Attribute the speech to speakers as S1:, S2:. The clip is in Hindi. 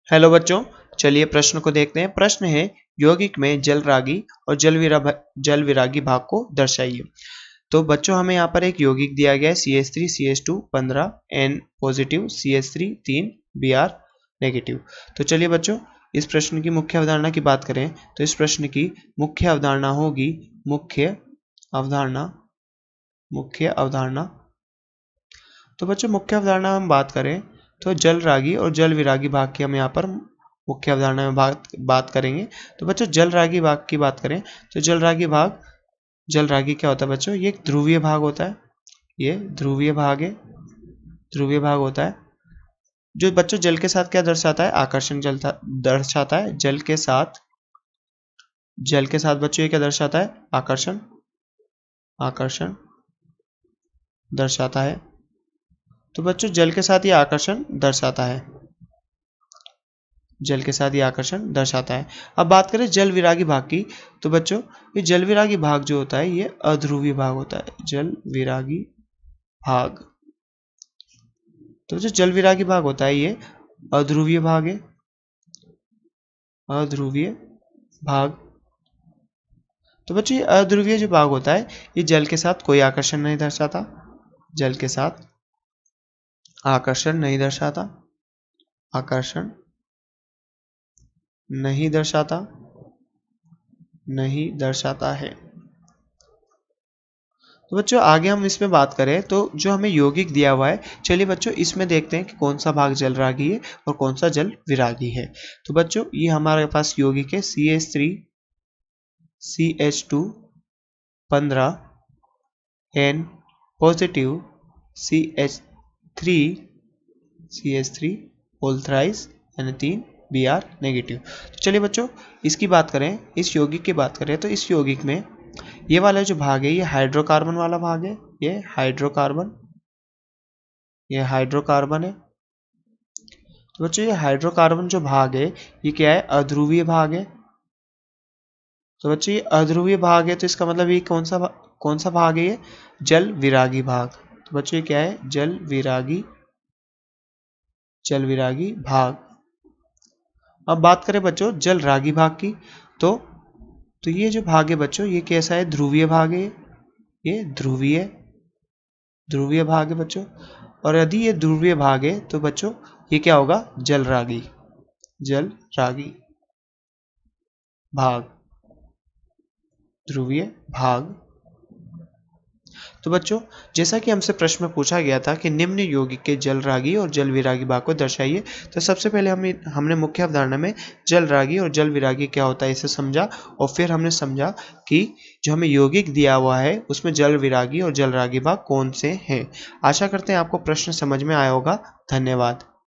S1: हेलो बच्चों, चलिए प्रश्न को देखते हैं। प्रश्न है यौगिक में जल रागी और जल विरागी भाग को दर्शाइए। तो बच्चों हमें यहाँ पर एक यौगिक दिया गया है CH3 CH2 15 N positive CH3 3 Br negative. तो चलिए बच्चों इस प्रश्न की मुख्य अवधारणा की बात करें तो इस प्रश्न की मुख्य अवधारणा होगी मुख्य अवधारणा। तो बच्चों मुख्य अवधारणा हम बात करें तो जल रागी और जल विरागी भाग की हम यहाँ पर मुख्य अवधारणा में बात करेंगे। तो बच्चों जल रागी भाग की बात करें तो जल रागी क्या होता है बच्चों? ये एक ध्रुवीय भाग होता है। ये ध्रुवीय भाग है, ध्रुवीय भाग होता है जो बच्चों जल के साथ क्या दर्शाता है? आकर्षण दर्शाता है। जल के साथ बच्चों ये क्या दर्शाता है? आकर्षण दर्शाता है। तो बच्चों जल के साथ ये आकर्षण दर्शाता है, जल के साथ ये आकर्षण दर्शाता है। अब बात करें जल विरागी भाग की तो बच्चों ये जल विरागी भाग जो होता है ये अध्रुवीय भाग होता है। जल विरागी भाग, तो जो जल विरागी भाग होता है ये अध्रुवीय भाग है, अध्रुवीय भाग। तो बच्चों ये अध्रुवीय जो भाग होता है ये जल के साथ कोई आकर्षण नहीं दर्शाता, जल के साथ आकर्षण नहीं दर्शाता, आकर्षण नहीं दर्शाता है। तो बच्चों आगे हम इसमें बात करें तो जो हमें यौगिक दिया हुआ है, चलिए बच्चों इसमें देखते हैं कि कौन सा भाग जल रागी है और कौन सा जल विरागी है। तो बच्चों ये हमारे पास यौगिक है CH3 CH2 15 N positive CH3 whole thrice N3 Br negative. तो चलिए बच्चों इसकी बात करें, इस यौगिक की बात करें तो इस यौगिक में ये वाला जो भाग है ये हाइड्रोकार्बन वाला भाग है। ये हाइड्रोकार्बन है। तो बच्चों ये हाइड्रोकार्बन जो भाग है ये क्या है? अध्रुवीय भाग है। तो बच्चों ये अध्रुवीय भाग है तो इसका मतलब ये कौन सा भाग है? ये जल विरागी भाग। तो बच्चों ये क्या है? जल विरागी भाग। अब बात करें बच्चों जल रागी भाग की तो ये जो भाग है बच्चों ये कैसा है? ध्रुवीय भाग है। ये ध्रुवीय भाग है बच्चों। और यदि ये ध्रुवीय भाग है तो बच्चों ये क्या होगा? जल रागी भाग, ध्रुवीय भाग। तो बच्चों जैसा कि हमसे प्रश्न में पूछा गया था कि निम्न यौगिक के जल रागी और जल विरागी भाग को दर्शाइए, तो सबसे पहले हमने मुख्य अवधारणा में जल रागी और जल विरागी क्या होता है इसे समझा और फिर हमने समझा कि जो हमें यौगिक दिया हुआ है उसमें जल विरागी और जल रागी भाग कौन से हैं। आशा करते हैं आपको प्रश्न समझ में आया होगा। धन्यवाद।